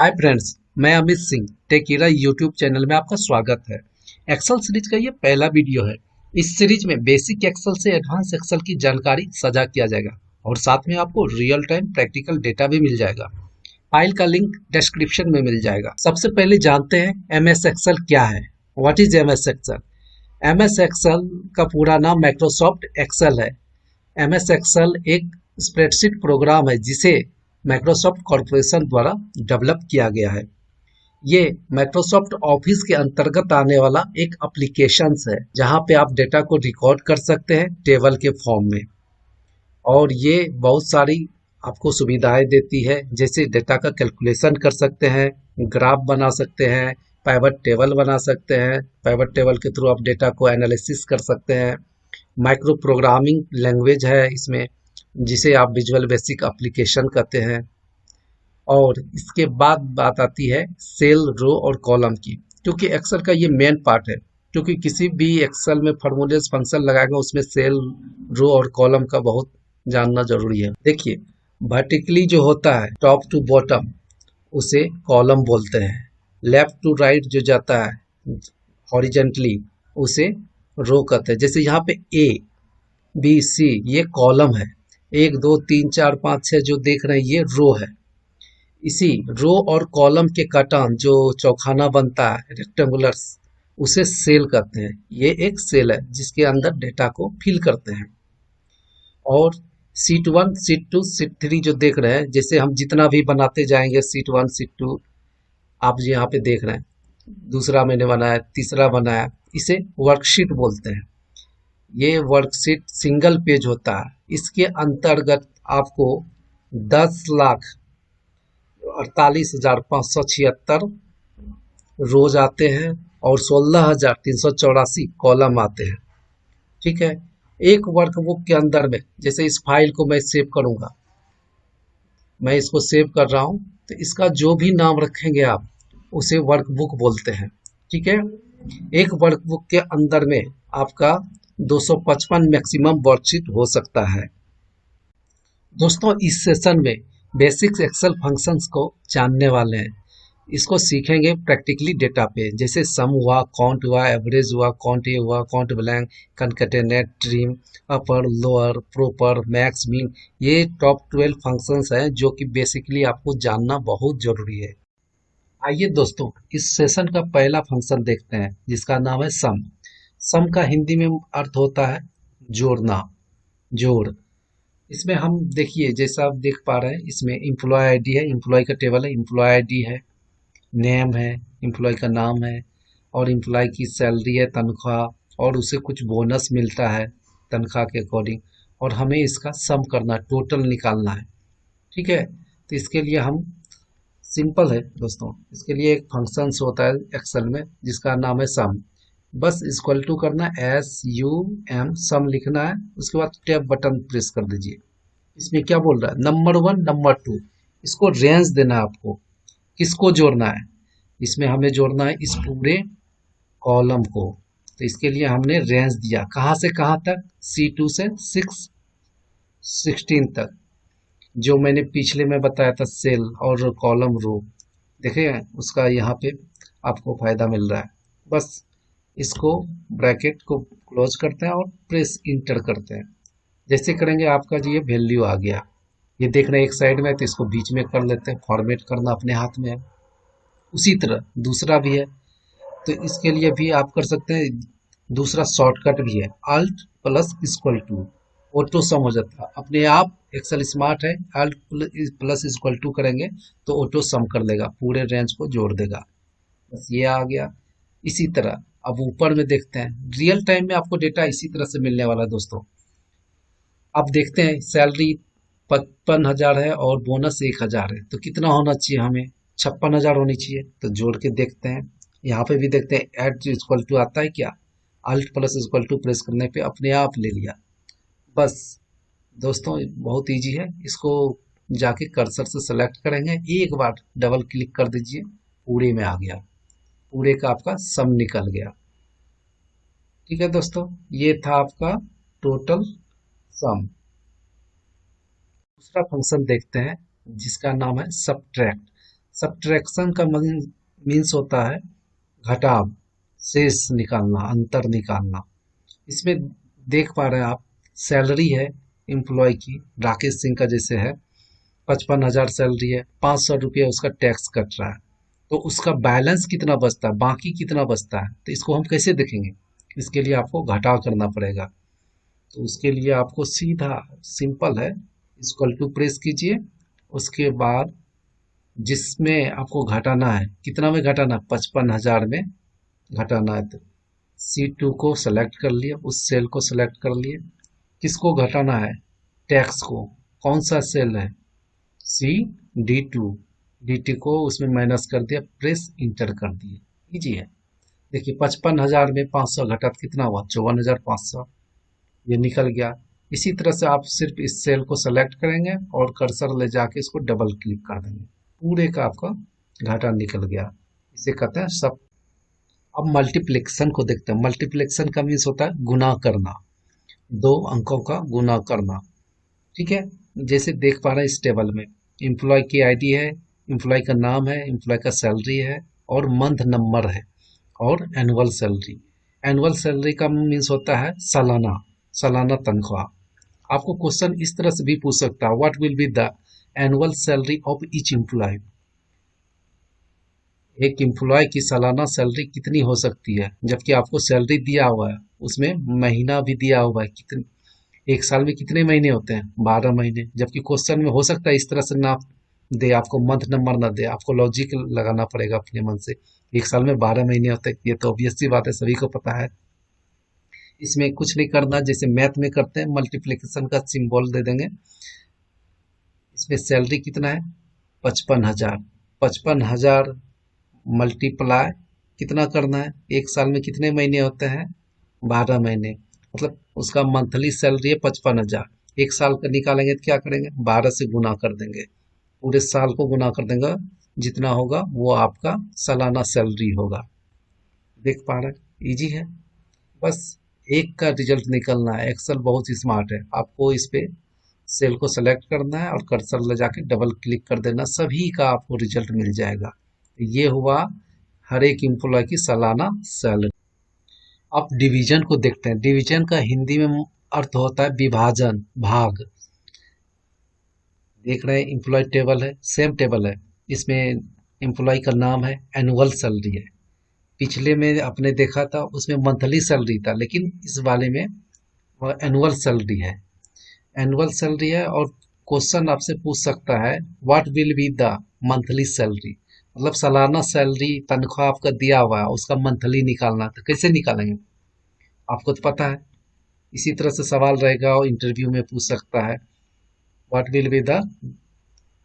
Hi friends, मैं Amit Singh टेकीरा YouTube channel में आपका स्वागत है। एक्सेल सीरीज का ये पहला वीडियो है। इस सीरीज में बेसिक एक्सेल से एडवांस एक्सेल की जानकारी साझा किया जाएगा और साथ में आपको रियल टाइम प्रैक्टिकल डेटा भी मिल जाएगा। फाइल का लिंक डिस्क्रिप्शन में मिल जाएगा। सबसे पहले जानते हैं एमएस एक्सेल क्या है। What is MS Excel? MS Excel का पूरा नाम माइक्रोसॉफ्ट एक्सेल है। एमएस एक्सेल एक स्प्रेडशीट प्रोग्राम है जिसे माइक्रोसॉफ्ट कॉरपोरेशन द्वारा डेवलप किया गया है। ये माइक्रोसॉफ्ट ऑफिस के अंतर्गत आने वाला एक एप्लीकेशंस है जहां पे आप डेटा को रिकॉर्ड कर सकते हैं टेबल के फॉर्म में। और ये बहुत सारी आपको सुविधाएं देती है, जैसे डेटा का कैलकुलेशन कर सकते हैं, ग्राफ बना सकते हैं, पाइवट टेबल बना सकते हैं। पाइवट टेबल के थ्रू आप डेटा को एनालिसिस कर सकते हैं। माइक्रो प्रोग्रामिंग लैंग्वेज है इसमें, जिसे आप विजुअल बेसिक एप्लीकेशन कहते हैं। और इसके बाद बात आती है सेल, रो और कॉलम की, क्योंकि एक्सेल का ये मेन पार्ट है। क्योंकि किसी भी एक्सेल में फॉर्मूलेस फंक्शन लगाएगा उसमें सेल, रो और कॉलम का बहुत जानना जरूरी है। देखिए, वर्टिकली जो होता है टॉप टू बॉटम उसे कॉलम बोलते हैं। लेफ्ट टू राइट जो जाता है हॉरिजेंटली उसे रो कहते हैं। जैसे यहाँ पे ए बी सी ये कॉलम है, 1 2 3 4 5 6 जो देख रहे हैं ये रो है। इसी रो और कॉलम के कटान जो चौखाना बनता है रेक्टेंगुलर, उसे सेल कहते हैं। ये एक सेल है जिसके अंदर डेटा को फिल करते हैं। और सीट 1 सीट 2 सीट 3 जो देख रहे हैं, जैसे हम जितना भी बनाते जाएंगे सीट 1 सीट 2 आप यहाँ पे देख रहे हैं, दूसरा मैंने बनाया, तीसरा बनाया, इसे वर्कशीट बोलते हैं। ये वर्कशीट सिंगल पेज होता है। इसके अंतर्गत आपको 10,48,576 रोज आते हैं और 16,384 कॉलम आते हैं। ठीक है, एक वर्कबुक के अंदर में, जैसे इस फाइल को मैं सेव करूंगा, मैं इसको सेव कर रहा हूं, तो इसका जो भी नाम रखेंगे आप उसे वर्कबुक बोलते हैं। ठीक है, एक वर्कबुक के अंदर में आपका 255 मैक्सिमम वर्कशीट हो सकता है। दोस्तों, इस सेशन में बेसिक्स एक्सेल फंक्शंस को जानने वाले हैं। इसको सीखेंगे प्रैक्टिकली डेटा पे, जैसे सम हुआ, काउंट हुआ, एवरेज हुआ, काउंट ए हुआ, काउंट ब्लैंक, कनकैटिनेट, ट्रिम, अपर, लोअर, प्रॉपर, मैक्स, मीन। ये टॉप 12 फंक्शंस हैं जो कि बेसिकली आपको जानना बहुत जरूरी है। आइए दोस्तों, इस सेशन का पहला फंक्शन देखते हैं जिसका नाम है सम। सम का हिंदी में अर्थ होता है जोड़ना, जोड़। इसमें हम देखिए, जैसा आप देख पा रहे हैं, इसमें एम्प्लॉय आईडी है, एम्प्लॉय का टेबल है, एम्प्लॉय आईडी है, नेम है, एम्प्लॉय का नाम है, और एम्प्लॉय की सैलरी है, तनख्वाह, और उसे कुछ बोनस मिलता है तनख्वाह के अकॉर्डिंग। और हमें इसका सम करना है, टोटल निकालना है। ठीक है, तो इसके लिए हम, सिंपल है दोस्तों, इसके लिए एक फंक्शंस होता है एक्सेल में जिसका नाम है सम। बस इक्वल टू करना है, SUM सम लिखना है, उसके बाद टैब बटन प्रेस कर दीजिए। इसमें क्या बोल रहा है, नंबर 1 नंबर 2, इसको रेंज देना है आपको, किसको जोड़ना है। इसमें हमें जोड़ना है इस पूरे कॉलम को। तो इसके लिए हमने रेंज दिया, कहाँ से कहाँ तक, C2 से 16 तक, जो मैंने पिछले में बताया था सेल और कॉलम रो, देखे उसका यहाँ पे आपको फायदा मिल रहा है। बस इसको ब्रैकेट को क्लोज करते हैं और प्रेस इंटर करते हैं। जैसे करेंगे आपका जी ये वैल्यू आ गया। ये देख रहे हैं एक साइड में, तो इसको बीच में कर लेते हैं, फॉर्मेट करना अपने हाथ में है। उसी तरह दूसरा भी है, तो इसके लिए भी आप कर सकते हैं। दूसरा शॉर्टकट भी है, alt plus equal to, auto sum हो जाता है अपने आप। एक्सेल स्मार्ट है, अल्ट प्लस इक्वल टू करेंगे तो ऑटो सम कर देगा, पूरे रेंज को जोड़ देगा। बस ये आ गया। इसी तरह अब ऊपर में देखते हैं, रियल टाइम में आपको डेटा इसी तरह से मिलने वाला है दोस्तों। अब देखते हैं, सैलरी 55,000 है और बोनस 1,000 है, तो कितना होना चाहिए हमें, 56,000 होनी चाहिए। तो जोड़ के देखते हैं, यहाँ पे भी देखते हैं एड इक्वल टू आता है क्या। Alt plus equal to press करने पे अपने आप ले लिया। बस दोस्तों, बहुत इजी है। इसको जाके कर्सर से सेलेक्ट करेंगे, एक बार डबल क्लिक कर दीजिए, पूरे में आ गया, पूरे का आपका सम निकल गया। ठीक है दोस्तों, ये था आपका टोटल सम। दूसरा फंक्शन देखते हैं जिसका नाम है सब्ट्रैक्ट। सब्ट्रैक्शन का मीन्स होता है घटाव, शेष निकालना, अंतर निकालना। इसमें देख पा रहे हैं आप, सैलरी है एम्प्लॉय की, राकेश सिंह का जैसे है 55,000 सैलरी है, 500 रुपया उसका टैक्स कट रहा है, तो उसका बैलेंस कितना बचता है, बाकी कितना बचता है, तो इसको हम कैसे देखेंगे? इसके लिए आपको घटाव करना पड़ेगा। तो उसके लिए आपको सीधा सिंपल है, इक्वल टू प्रेस कीजिए, उसके बाद जिसमें आपको घटाना है, कितना में घटाना है, 55,000 में घटाना है। तो C2 को सेलेक्ट कर लिए, उस सेल को सेलेक्ट कर लिए, किसको घटाना है, टैक्स को, कौन सा सेल है, D2 को उसमें माइनस कर दिया, प्रेस इंटर कर दिए, इजी है। देखिए 55,000 में 500 घटा तो कितना हुआ, 54,500, ये निकल गया। इसी तरह से आप सिर्फ इस सेल को सेलेक्ट करेंगे और कर्सर ले जाके इसको डबल क्लिक कर देंगे, पूरे का आपका घाटा निकल गया। इसे कहते हैं सब। अब मल्टीप्लिकेशन को देखते हैं। मल्टीप्लिकेशन का मीन्स होता है गुना करना, दो अंकों का गुना करना। ठीक है, जैसे देख पा रहे हैं इस टेबल में एम्प्लॉय की आईडी है, एम्प्लॉय का नाम है, एम्प्लॉय का सैलरी है और मंथ नंबर है और एनुअल सैलरी। एनुअल सैलरी का मीन्स होता है सालाना, सालाना तनख्वाह। आपको क्वेश्चन इस तरह से भी पूछ सकता है, what will be the annual salary of each employ. एक एम्प्लॉय की सालाना सैलरी कितनी हो सकती है, जबकि आपको सैलरी दिया हुआ है, उसमें महीना भी दिया हुआ है, कितने, एक साल में कितने महीने होते हैं, 12 महीने। जबकि क्वेश्चन में हो सकता है इस तरह से ना दे, आपको मंथ नंबर ना दे, आपको लॉजिक लगाना पड़ेगा अपने मन से। एक साल में 12 महीने होते हैं, ये तो ऑब्वियस सी बात है, सभी को पता है। इसमें कुछ नहीं करना, जैसे मैथ में करते हैं, मल्टीप्लिकेशन का सिंबल दे देंगे। इसमें सैलरी कितना है, 55,000, 55,000 मल्टीप्लाई कितना करना है, एक साल में कितने महीने होते हैं, 12 महीने, मतलब उसका मंथली सैलरी है 55,000। एक साल का निकालेंगे तो क्या करेंगे, 12 से गुना कर देंगे, पूरे साल को गुना कर देंगे, जितना होगा वो आपका सालाना सैलरी होगा। देख पा रहे हैं, इजी है, बस एक का रिजल्ट निकलना है। एक्सेल बहुत ही स्मार्ट है, आपको इस पे सेल को सेलेक्ट करना है और कर्सर ले जाके डबल क्लिक कर देना, सभी का आपको रिजल्ट मिल जाएगा। ये हुआ हर एक एम्प्लॉय की सालाना सैलरी। अब डिवीजन को देखते हैं। डिवीजन का हिंदी में अर्थ होता है विभाजन, भाग। देख रहे हैं एम्प्लॉय टेबल है, सेम टेबल है, इसमें एम्प्लॉय का नाम है, एनुअल सैलरी है। पिछले में आपने देखा था उसमें मंथली सैलरी था, लेकिन इस वाले में एनुअल सैलरी है, एनुअल सैलरी है। और क्वेश्चन आपसे पूछ सकता है, what will be the monthly salary, मतलब सालाना सैलरी तनख्वाह आपका दिया हुआ है, उसका मंथली निकालना, तो कैसे निकालेंगे, आपको तो पता है। इसी तरह से सवाल रहेगा और इंटरव्यू में पूछ सकता है, what will be the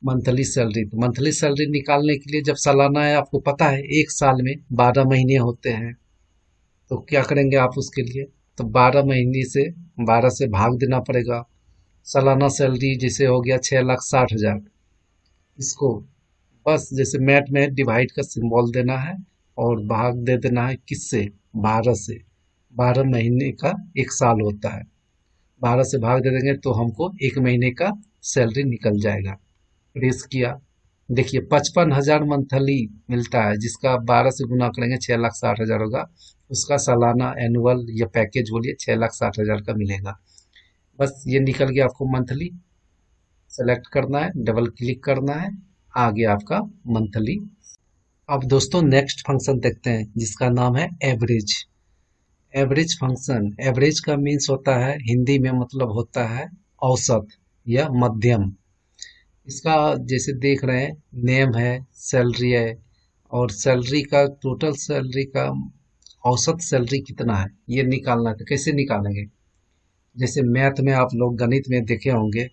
monthly salary. तो मंथली सैलरी निकालने के लिए, जब सालाना है आपको पता है, एक साल में 12 महीने होते हैं, तो क्या करेंगे आप उसके लिए, तो 12 महीने से 12 से भाग देना पड़ेगा। सालाना सैलरी जैसे हो गया 6,60,000, इसको बस जैसे मैथ में डिवाइड का सिंबल देना है और भाग दे देना है, किससे, 12 से। 12 महीने का एक साल होता है, 12 से भाग दे देंगे तो हमको एक महीने का सैलरी निकल जाएगा। प्रेस किया, देखिए 55,000 मंथली मिलता है, जिसका 12 से गुना करेंगे 6,60,000 होगा, उसका सालाना एनुअल या पैकेज बोलिए 6,60,000 का मिलेगा। बस ये निकल गया आपको मंथली। सेलेक्ट करना है, डबल क्लिक करना है, आ गया आपका मंथली। अब दोस्तों नेक्स्ट फंक्शन देखते हैं, जिसका नाम है एवरेज। एवरेज फंक्शन, एवरेज का मीन्स होता है हिंदी में, मतलब होता है औसत या मध्यम। इसका जैसे देख रहे हैं, नेम है, सैलरी है, और सैलरी का, टोटल सैलरी का औसत सैलरी कितना है ये निकालना है। तो कैसे निकालेंगे, जैसे मैथ में आप लोग गणित में देखे होंगे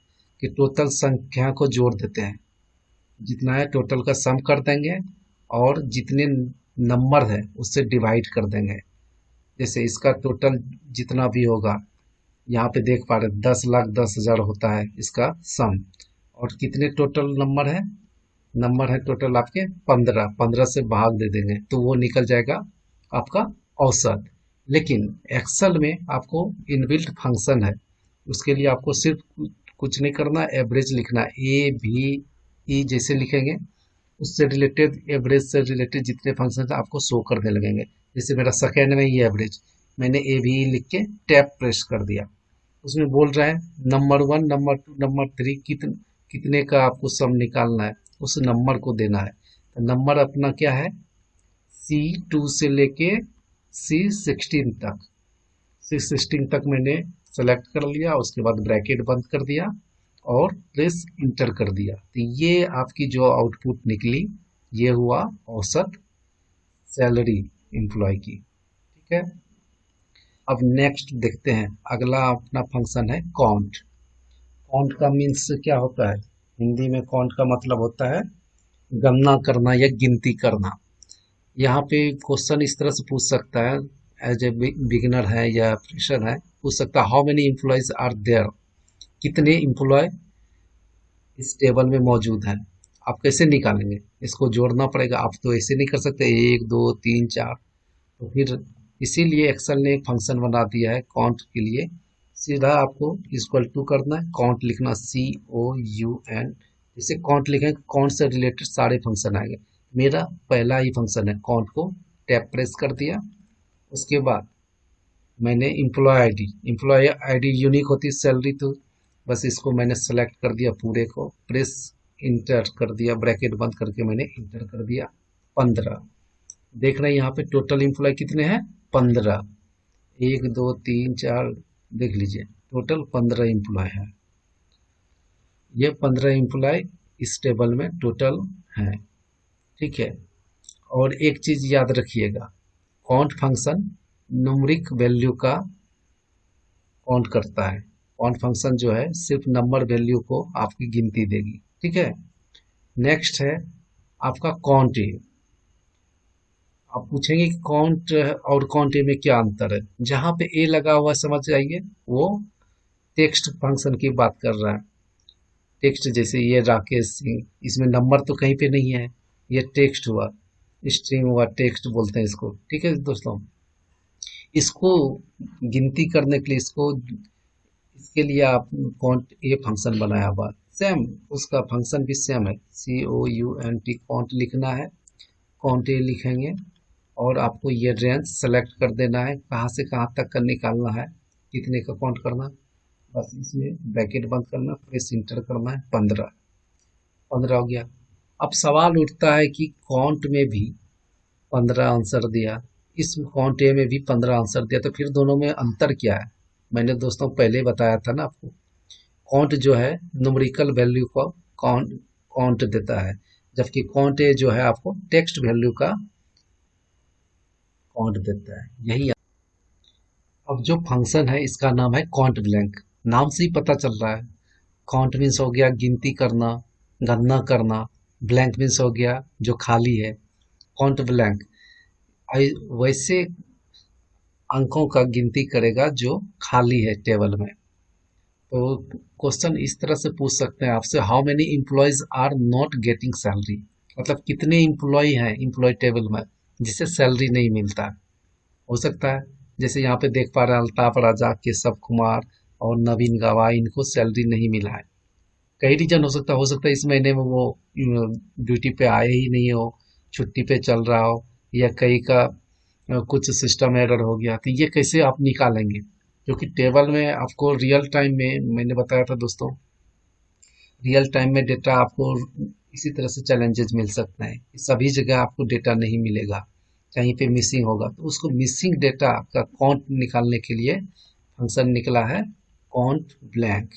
कि टोटल संख्या को जोड़ देते हैं, जितना है टोटल का सम कर देंगे और जितने नंबर है उससे डिवाइड कर देंगे। जैसे इसका टोटल जितना भी होगा, यहाँ पे देख पा रहे 10,10,000 होता है इसका सम, और कितने टोटल नंबर है, नंबर है टोटल आपके 15, 15 से भाग दे देंगे तो वो निकल जाएगा आपका औसत। लेकिन एक्सेल में आपको इनबिल्ट फंक्शन है, उसके लिए आपको सिर्फ कुछ नहीं करना, एवरेज लिखना, ए भी ई जैसे लिखेंगे उससे रिलेटेड, एवरेज से रिलेटेड जितने फंक्शन आपको शो करने लगेंगे। जैसे मेरा सेकेंड में ये एवरेज, मैंने ए भी लिख के टैब प्रेस कर दिया, उसमें बोल रहा है नंबर 1, नंबर 2, नंबर 3 कितने का आपको सम निकालना है, उस नंबर को देना है। तो नंबर अपना क्या है, C2 से लेके C16 तक, C16 तक मैंने सेलेक्ट कर लिया, उसके बाद ब्रैकेट बंद कर दिया और प्रेस इंटर कर दिया। तो ये आपकी जो आउटपुट निकली, ये हुआ औसत सैलरी एम्प्लॉय की। ठीक है, अब नेक्स्ट देखते हैं, अगला अपना फंक्शन है काउंट। काउंट का मीन्स क्या होता है, हिंदी में काउंट का मतलब होता है गणना करना या गिनती करना। यहाँ पे क्वेश्चन इस तरह से पूछ सकता है, एज ए बिगिनर है या फ्रेशर है, पूछ सकता है how many employees are there, कितने एम्प्लॉय इस टेबल में मौजूद है। आप कैसे निकालेंगे, इसको जोड़ना पड़ेगा, आप तो ऐसे नहीं कर सकते 1 2 3 4। तो फिर इसीलिए एक्सेल ने एक फंक्शन बना दिया है काउंट के लिए। सीधा आपको इक्वल टू करना है, काउंट लिखना COUN, जैसे काउंट लिखेंगे काउंट से रिलेटेड सारे फंक्शन आएंगे। मेरा पहला ही फंक्शन है, काउंट को टैब प्रेस कर दिया, उसके बाद मैंने एम्प्लॉय आईडी यूनिक होती है सैलरी, तो बस इसको मैंने सेलेक्ट कर दिया पूरे को, प्रेस इंटर कर दिया, ब्रैकेट बंद करके मैंने इंटर कर दिया 15। देख रहे हैं यहाँ पे टोटल एम्प्लॉय कितने हैं, 15, 1 2 3 4, देख लीजिए टोटल 15 एम्प्लॉय है। ये 15 एम्प्लॉय इस टेबल में टोटल हैं। ठीक है, और एक चीज याद रखिएगा, काउंट फंक्शन न्यूमेरिक वैल्यू का काउंट करता है। काउंट फंक्शन जो है सिर्फ नंबर वैल्यू को आपकी गिनती देगी। ठीक है, नेक्स्ट है आपका काउंट ए। आप पूछेंगे कि काउंट और काउंट ए में क्या अंतर है। जहां पे ए लगा हुआ समझ जाइए, वो टेक्स्ट फंक्शन की बात कर रहा है। टेक्स्ट जैसे ये राकेश सिंह, इसमें नंबर तो कहीं पे नहीं है, ये टेक्स्ट हुआ, स्ट्रिंग हुआ, टेक्स्ट बोलते हैं इसको। ठीक है दोस्तों, इसको गिनती करने के लिए इसके लिए आप काउंट ए फंक्शन बनाया हुआ, सेम उसका फंक्शन भी सेम है, COUNT काउंट लिखना है, काउंट ए लिखेंगे और आपको ये रेंज सेलेक्ट कर देना है, कहाँ से कहाँ तक का निकालना है, कितने का काउंट करना, बस इसमें ब्रैकेट बंद करना, प्रेस इंटर करना है, 15 हो गया। अब सवाल उठता है कि काउंट में भी 15 आंसर दिया, इस काउंट ए में भी 15 आंसर दिया, तो फिर दोनों में अंतर क्या है। मैंने दोस्तों पहले बताया था ना आपको, काउंट जो है न्यूमेरिकल वैल्यू को काउंट देता है, जबकि काउंट ए जो है आपको टेक्स्ट वैल्यू का काउंट देता है। यही अब जो फंक्शन है इसका नाम है काउंट ब्लैंक। नाम से ही पता चल रहा है, काउंट मीन्स हो गया गिनती करना, गणना करना, ब्लैंक मीन्स हो गया जो खाली है, काउंट ब्लैंक वैसे अंकों का गिनती करेगा जो खाली है टेबल में। तो क्वेश्चन इस तरह से पूछ सकते हैं आपसे, how many employees are not getting salary, मतलब कितने एम्प्लॉय हैं एम्प्लॉय टेबल में जिसे सैलरी नहीं मिलता है। हो सकता है जैसे यहाँ पे देख पा रहे हैं अल्ताफ राजा, केशव कुमार और नवीन गवाई, इनको सैलरी नहीं मिला है। कई रीजन हो सकता है इस महीने में वो ड्यूटी पे आए ही नहीं हो, छुट्टी पे चल रहा हो, या कई का कुछ सिस्टम एरर हो गया। तो ये कैसे आप निकालेंगे, क्योंकि टेबल में आपको रियल टाइम में, मैंने बताया था दोस्तों, रियल टाइम में डेटा आपको इसी तरह से चैलेंजेस मिल सकते हैं, सभी जगह आपको डेटा नहीं मिलेगा, कहीं पे मिसिंग होगा। तो उसको मिसिंग डेटा का काउंट निकालने के लिए फंक्शन निकला है काउंट ब्लैंक।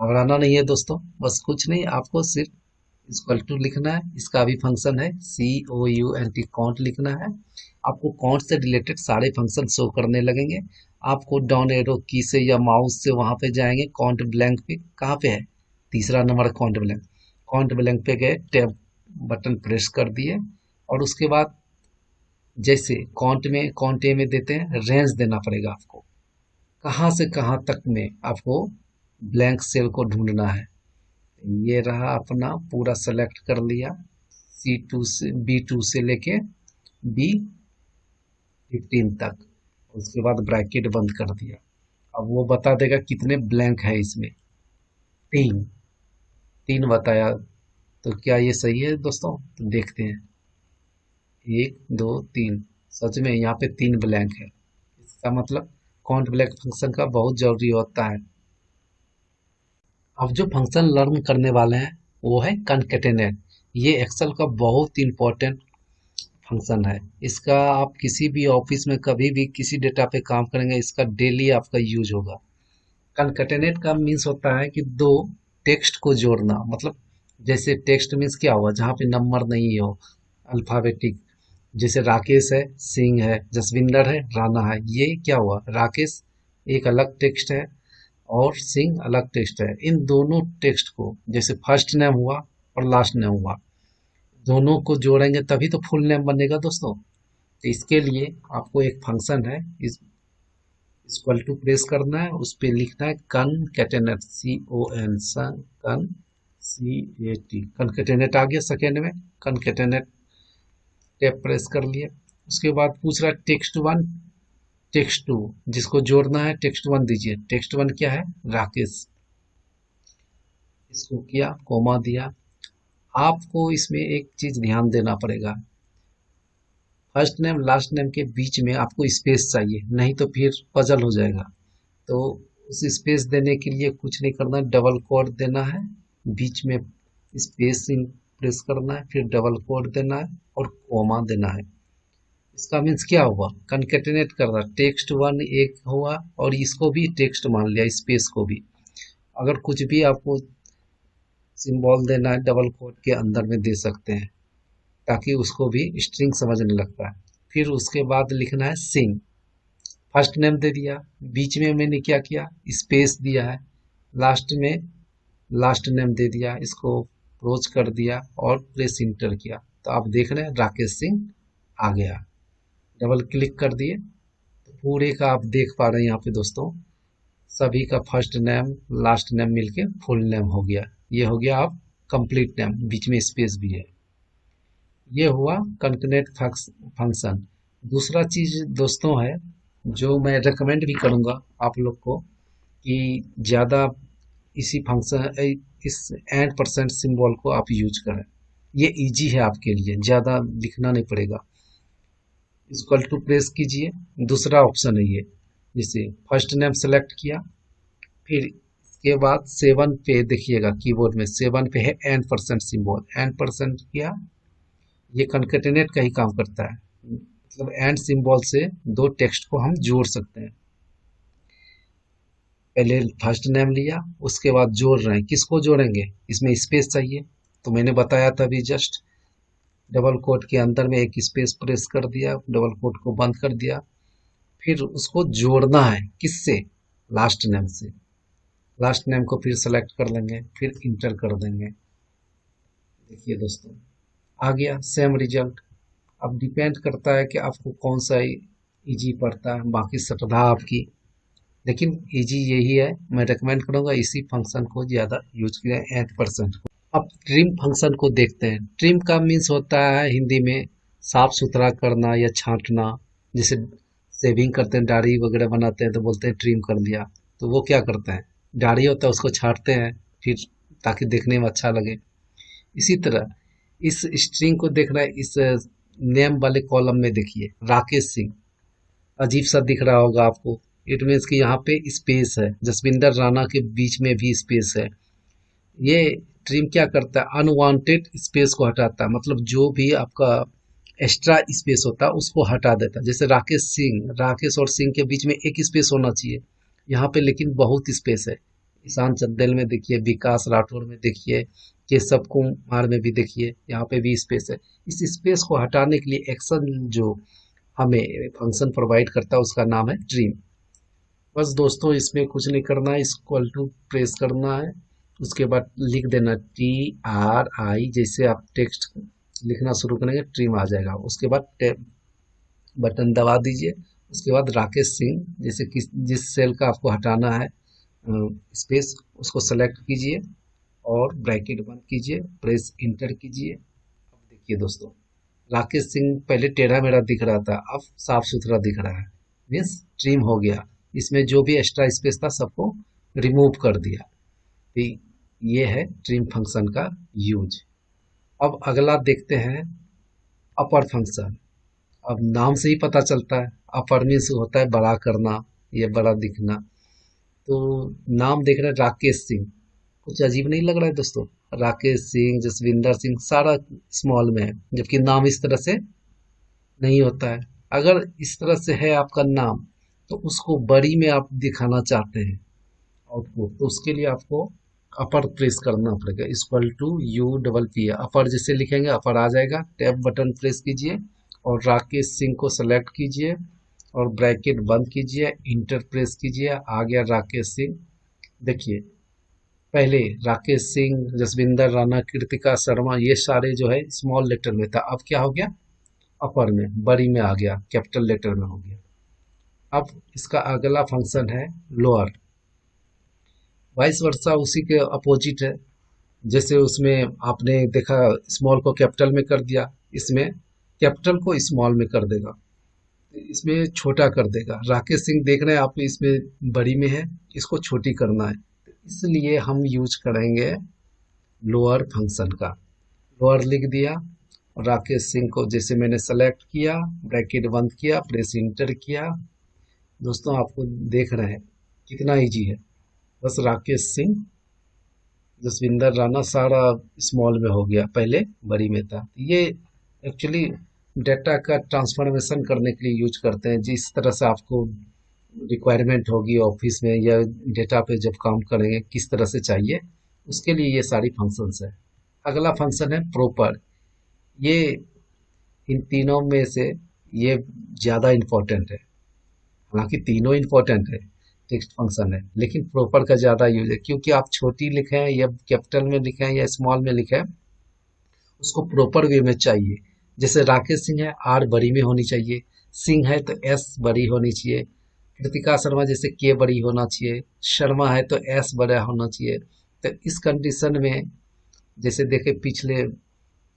घबराना नहीं है दोस्तों, बस कुछ नहीं, आपको सिर्फ इक्वल टू लिखना है, इसका भी फंक्शन है COUNT काउंट लिखना है। आपको काउंट से रिलेटेड सारे फंक्शन शो करने लगेंगे। आपको डाउन एरो की से या माउस से वहां पे जाएंगे, काउंट ब्लैंक पे कहाँ पे है, तीसरा number count blank. Count blank पे गए, टैब बटन प्रेस कर दिए, और उसके बाद जैसे काउंट ए में देते हैं, रेंज देना पड़ेगा आपको, कहाँ से कहाँ तक में आपको ब्लैंक सेल को ढूंढना है। ये रहा अपना पूरा सेलेक्ट कर लिया, B2 से लेके B15 तक, उसके बाद ब्रैकेट बंद कर दिया। अब वो बता देगा कितने ब्लैंक है इसमें, तीन बताया, तो क्या ये सही है दोस्तों? तो देखते हैं। 1 2 3, सच में यहाँ पे 3 ब्लैंक है। इसका मतलब काउंट ब्लैंक फंक्शन का बहुत जरूरी होता है। अब जो फंक्शन लर्न करने वाले हैं वो है कनकेटेनेट। ये एक्सेल का बहुत इंपॉर्टेंट फंक्शन है। इसका आप किसी भी ऑफिस में कभी भी किसी डेटा पे काम करेंगे, इसका डेली आपका यूज होगा। कनकेटेनेट का मीन्स होता है कि दो टेक्स्ट को जोड़ना। मतलब जैसे टेक्स्ट मीन्स क्या हुआ, जहाँ पे नंबर नहीं हो, अल्फाबेटिक। जैसे राकेश है, सिंह है, जसविंदर है, राणा है। ये क्या हुआ, राकेश एक अलग टेक्स्ट है और सिंह अलग टेक्स्ट है। इन दोनों टेक्स्ट को, जैसे फर्स्ट नेम हुआ और लास्ट नेम हुआ, दोनों को जोड़ेंगे तभी तो फुल नेम बनेगा दोस्तों। तो इसके लिए आपको एक फंक्शन है, इस इक्वल टू प्रेस करना है, उस पर लिखना है कनकैटेनेट, कन CAT, कनकैटेनेट आ गया सेकेंड में। कनकैटेनेट टैप प्रेस कर लिए। उसके बाद पूछ रहा है टेक्स्ट वन, टेक्स्ट टू, जिसको जोड़ना है टेक्स्ट वन दीजिए। टेक्स्ट वन क्या है, राकेश। इसको किया, कोमा दिया। आपको इसमें एक चीज ध्यान देना पड़ेगा, फर्स्ट नेम लास्ट नेम के बीच में आपको स्पेस चाहिए, नहीं तो फिर पजल हो जाएगा। तो उस स्पेस देने के लिए कुछ नहीं करना, डबल कोड देना है, बीच में स्पेस प्रेस करना है, फिर डबल कोड देना है और कोमा देना है। इसका मीन्स क्या हुआ, कनकेटिनेट करना, टेक्स्ट वन एक हुआ और इसको भी टेक्स्ट मान लिया, स्पेस को भी। अगर कुछ भी आपको सिंबल देना है डबल कोड के अंदर में दे सकते हैं, ताकि उसको भी स्ट्रिंग समझने लगता है। फिर उसके बाद लिखना है सिंह। फर्स्ट नेम दे दिया, बीच में मैंने क्या किया, स्पेस दिया है, लास्ट में लास्ट नेम दे दिया, इसको क्लोज कर दिया और प्रेस इंटर किया। तो आप देख रहे हैं राकेश सिंह आ गया। डबल क्लिक कर दिए तो पूरे का आप देख पा रहे हैं यहाँ पे दोस्तों, सभी का फर्स्ट नेम लास्ट नेम मिलके फुल नेम हो गया। ये हो गया आप कंप्लीट नेम, बीच में स्पेस भी है। ये हुआ कंकेटेनेट फंक्शन। दूसरा चीज दोस्तों है जो मैं रेकमेंड भी करूंगा आप लोग को कि ज़्यादा इसी फंक्शन, इस एंड परसेंट सिंबल को आप यूज करें। ये इजी है आपके लिए, ज़्यादा लिखना नहीं पड़ेगा। इक्वल टू प्रेस कीजिए, दूसरा ऑप्शन है ये। जैसे फर्स्ट नेम सेलेक्ट किया, फिर इसके बाद 7 पे देखिएगा कीबोर्ड में 7 पे है and percent symbol, and percent किया। ये कनकेटिनेट का ही काम करता है, मतलब एंड सिंबल से दो टेक्स्ट को हम जोड़ सकते हैं। पहले फर्स्ट नेम लिया, उसके बाद जोड़ रहे हैं, किसको जोड़ेंगे, इसमें स्पेस चाहिए। तो मैंने बताया था अभी जस्ट, डबल कोट के अंदर में एक स्पेस प्रेस कर दिया, डबल कोट को बंद कर दिया, फिर उसको जोड़ना है किससे, लास्ट नेम से। लास्ट नेम को फिर सेलेक्ट कर लेंगे, फिर इंटर कर देंगे। देखिए दोस्तों आ गया सेम रिजल्ट। अब डिपेंड करता है कि आपको कौन सा इजी पड़ता है, बाकी श्रद्धा आपकी, लेकिन इजी यही है। मैं रेकमेंड करूंगा इसी फंक्शन को ज़्यादा यूज करें, 8% को। अब ट्रिम फंक्शन को देखते हैं। ट्रिम का मीन्स होता है हिंदी में साफ सुथरा करना या छांटना। जैसे शेविंग करते हैं, दाढ़ी वगैरह बनाते हैं तो बोलते हैं ट्रिम कर दिया। तो वो क्या करते हैं, दाढ़ी होता है उसको छांटते हैं फिर, ताकि देखने में अच्छा लगे। इसी तरह इस स्ट्रिंग को देखना है, इस नेम वाले कॉलम में देखिए राकेश सिंह, अजीब सा दिख रहा होगा आपको। इट मीन्स कि यहाँ पे स्पेस है, जसविंदर राणा के बीच में भी स्पेस है। ये ट्रिम क्या करता है, अनवांटेड स्पेस को हटाता है, मतलब जो भी आपका एक्स्ट्रा स्पेस होता है उसको हटा देता है। जैसे राकेश सिंह, राकेश और सिंह के बीच में एक स्पेस होना चाहिए, यहाँ पे लेकिन बहुत स्पेस है। ईशान चंदेल में देखिए, विकास राठौर में देखिए, केशव कुमार में भी देखिए, यहाँ पे भी स्पेस है। इस स्पेस को हटाने के लिए एक्शन जो हमें फंक्शन प्रोवाइड करता है उसका नाम है ट्रिम। बस दोस्तों इसमें कुछ नहीं करना है, इक्वल टू प्रेस करना है, उसके बाद लिख देना TRI। जैसे आप टेक्स्ट लिखना शुरू करेंगे ट्रिम आ जाएगा। उसके बाद बटन दबा दीजिए। उसके बाद राकेश सिंह, जैसे किस जिस सेल का आपको हटाना है स्पेस, उसको सेलेक्ट कीजिए और ब्रैकेट बंद कीजिए, प्रेस इंटर कीजिए। अब देखिए दोस्तों राकेश सिंह पहले टेढ़ा मेढ़ा दिख रहा था, अब साफ सुथरा दिख रहा है, मीन्स ट्रिम हो गया। इसमें जो भी एक्स्ट्रा स्पेस था सबको रिमूव कर दिया। तो ये है ट्रिम फंक्शन का यूज। अब अगला देखते हैं अपर फंक्शन। अब नाम से ही पता चलता है, अपर मीन्स होता है बड़ा करना, ये बड़ा दिखना। तो नाम देख रहे हैं राकेश सिंह, कुछ अजीब नहीं लग रहा है दोस्तों? राकेश सिंह, जसविंदर सिंह, सारा स्मॉल में है, जबकि नाम इस तरह से नहीं होता है। अगर इस तरह से है आपका नाम, तो उसको बड़ी में आप दिखाना चाहते हैं आउटपुट, तो उसके लिए आपको अपर प्रेस करना पड़ेगा, equal to U double P. Upper जैसे लिखेंगे अपर आ जाएगा, टैब बटन प्रेस कीजिए और राकेश सिंह को सेलेक्ट कीजिए और ब्रैकेट बंद कीजिए, इंटर प्रेस कीजिए, आ गया राकेश सिंह। देखिए पहले राकेश सिंह, जसविंदर राणा, कृतिका शर्मा, ये सारे जो है स्मॉल लेटर में था, अब क्या हो गया अपर में, बड़ी में आ गया, कैपिटल लेटर में हो गया। अब इसका अगला फंक्शन है लोअर, वाइस वर्सा उसी के अपोजिट है। जैसे उसमें आपने देखा स्मॉल को कैपिटल में कर दिया, इसमें कैपिटल को स्मॉल में कर देगा, इसमें छोटा कर देगा। राकेश सिंह देख रहे हैं आप, इसमें बड़ी में है, इसको छोटी करना है, तो इसलिए हम यूज करेंगे लोअर फंक्शन का। लोअर लिख दिया, राकेश सिंह को जैसे मैंने सेलेक्ट किया, ब्रैकेट बंद किया, प्रेस इंटर किया। दोस्तों आपको देख रहे हैं कितना इजी है, बस राकेश सिंह, जसविंदर राणा सारा स्मॉल में हो गया, पहले बड़ी में था। ये एक्चुअली डेटा का ट्रांसफॉर्मेशन करने के लिए यूज करते हैं, जिस तरह से आपको रिक्वायरमेंट होगी ऑफिस में या डेटा पे जब काम करेंगे किस तरह से चाहिए, उसके लिए ये सारी फंक्शंस है। अगला फंक्शन है प्रॉपर। ये इन तीनों में से ये ज़्यादा इम्पोर्टेंट है, हालांकि तीनों इम्पोर्टेंट है, टेक्स्ट फंक्शन है, लेकिन प्रॉपर का ज़्यादा यूज है, क्योंकि आप छोटी लिखें या कैपिटल में लिखें या स्मॉल में लिखें, उसको प्रॉपर वे में चाहिए। जैसे राकेश सिंह है, आर बड़ी में होनी चाहिए, सिंह है तो एस बड़ी होनी चाहिए, कृतिका शर्मा जैसे के बड़ी होना चाहिए, शर्मा है तो एस बड़ा होना चाहिए। तो इस कंडीशन में जैसे देखे पिछले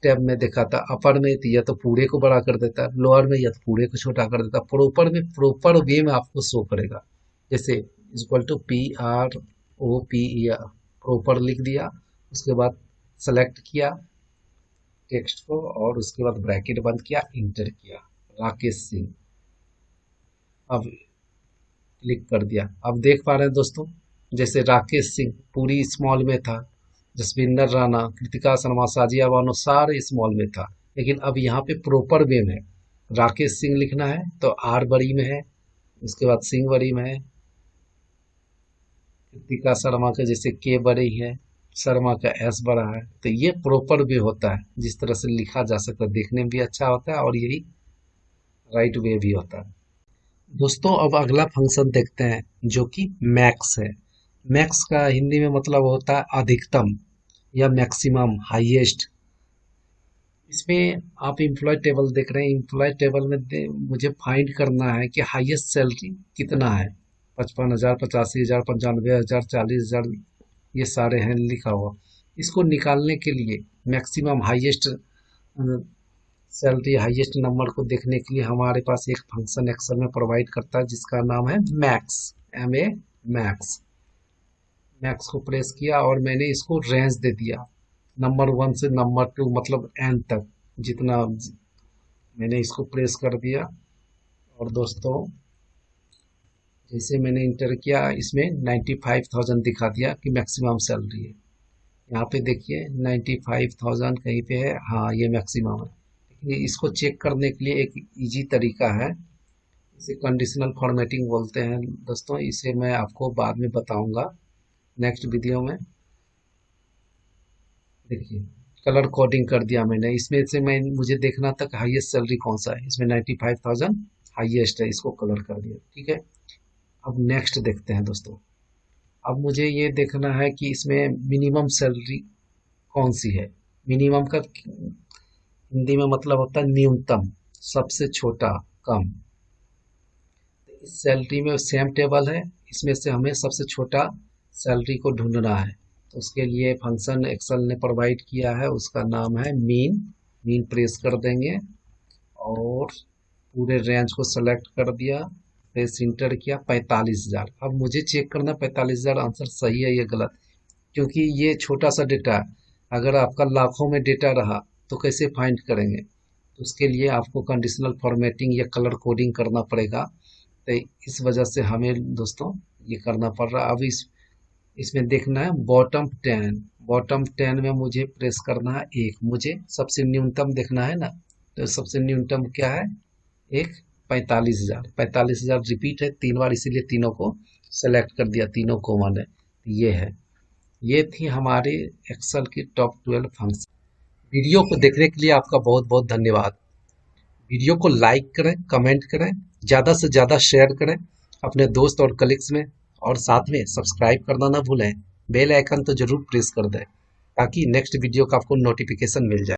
टैब में देखा था, अपर में या तो पूरे को बड़ा कर देता, लोअर में या तो पूरे को छोटा कर देता, प्रॉपर में प्रॉपर वे में आपको शो करेगा। जैसे equal to P R O P, proper लिख दिया, उसके बाद सेलेक्ट किया टेक्स्ट को और उसके बाद ब्रैकेट बंद किया, इंटर किया, राकेश सिंह, अब क्लिक कर दिया। अब देख पा रहे हैं दोस्तों, जैसे राकेश सिंह पूरी स्मॉल में था, जसविंदर राणा, कृतिका शर्मा, साजिया बानो सारे स्मॉल में था, लेकिन अब यहाँ पे प्रॉपर वे में राकेश सिंह लिखना है तो आर बड़ी में है, उसके बाद सिंह बड़ी में है, कृतिका शर्मा का जैसे के बड़ी है, शर्मा का एस बड़ा है। तो ये प्रॉपर वे होता है, जिस तरह से लिखा जा सकता है, देखने में भी अच्छा होता है और यही राइट वे भी होता है। दोस्तों अब अगला फंक्शन देखते हैं जो कि मैक्स है। मैक्स का हिंदी में मतलब होता है अधिकतम या मैक्सिमम, हाईएस्ट। इसमें आप एम्प्लॉय टेबल देख रहे हैं, एम्प्लॉय टेबल में मुझे फाइंड करना है कि हाईएस्ट सैलरी कितना है, 55,000, 85,000, 95,000, 40,000, ये सारे हैं लिखा हुआ। इसको निकालने के लिए maximum highest salary, highest number को देखने के लिए हमारे पास एक फंक्शन एक्सेल में प्रोवाइड करता है जिसका नाम है max, M A max. Max को प्रेस किया और मैंने इसको रेंज दे दिया, नंबर 1 से नंबर 2 मतलब एन तक, जितना मैंने इसको प्रेस कर दिया। और दोस्तों जैसे मैंने इंटर किया, इसमें 95,000 दिखा दिया कि मैक्सिमम सैलरी है। यहाँ पे देखिए 95,000 कहीं पे है, हाँ ये मैक्सिमम है। लेकिन इसको चेक करने के लिए एक इजी तरीका है, इसे कंडीशनल फॉर्मेटिंग बोलते हैं दोस्तों, इसे मैं आपको बाद में बताऊंगा नेक्स्ट वीडियो में। देखिए कलर कोडिंग कर दिया मैंने, इसमें से मैं मुझे देखना था हाईएस्ट सैलरी कौन सा है, इसमें 95,000 हाईएस्ट है, इसको कलर कर दिया, ठीक है। अब नेक्स्ट देखते हैं दोस्तों। अब मुझे ये देखना है कि इसमें मिनिमम सैलरी कौन सी है। मिनिमम का हिंदी में मतलब होता है न्यूनतम, सबसे छोटा, कम। इस सैलरी में सेम टेबल है, इसमें से हमें सबसे छोटा सैलरी को ढूंढना है। तो उसके लिए फंक्शन एक्सेल ने प्रोवाइड किया है, उसका नाम है मीन। मीन प्रेस कर देंगे और पूरे रेंज को सेलेक्ट कर दिया, प्रेस इंटर किया, 45,000। अब मुझे चेक करना 45,000 आंसर सही है या गलत, क्योंकि ये छोटा सा डेटा है। अगर आपका लाखों में डेटा रहा तो कैसे फाइंड करेंगे? तो उसके लिए आपको कंडीशनल फॉर्मेटिंग या कलर कोडिंग करना पड़ेगा। तो इस वजह से हमें दोस्तों ये करना पड़ रहा है। अब इसमें देखना है बॉटम 10 में मुझे प्रेस करना है एक, मुझे सबसे न्यूनतम देखना है ना, तो सबसे न्यूनतम क्या है, एक 45,000 रिपीट है 3 बार, इसीलिए तीनों को सेलेक्ट कर दिया, तीनों को मैंने, ये है। ये थी हमारे एक्सेल की टॉप 12 फंक्शन। वीडियो को देखने के लिए आपका बहुत बहुत धन्यवाद। वीडियो को लाइक करें, कमेंट करें, ज़्यादा से ज़्यादा शेयर करें अपने दोस्त और कलीग्स में, और साथ में सब्सक्राइब करना ना भूलें। बेल आइकन तो जरूर प्रेस कर दें ताकि नेक्स्ट वीडियो का आपको नोटिफिकेशन मिल जाए।